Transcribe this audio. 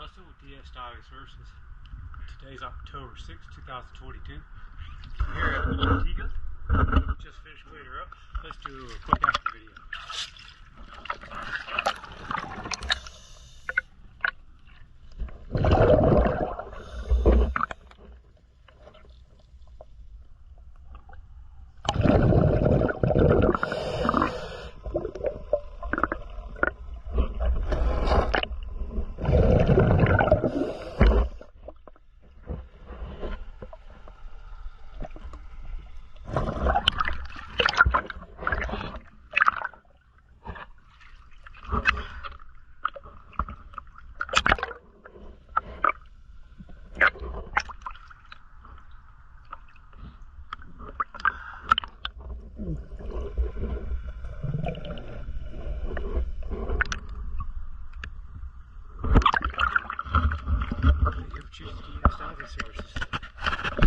Russell with DS Diving Services. Today's October 6, 2022. Here at Montega. Just finished cleaning her up. Let's do a quick after video. Choose DS Diving Services.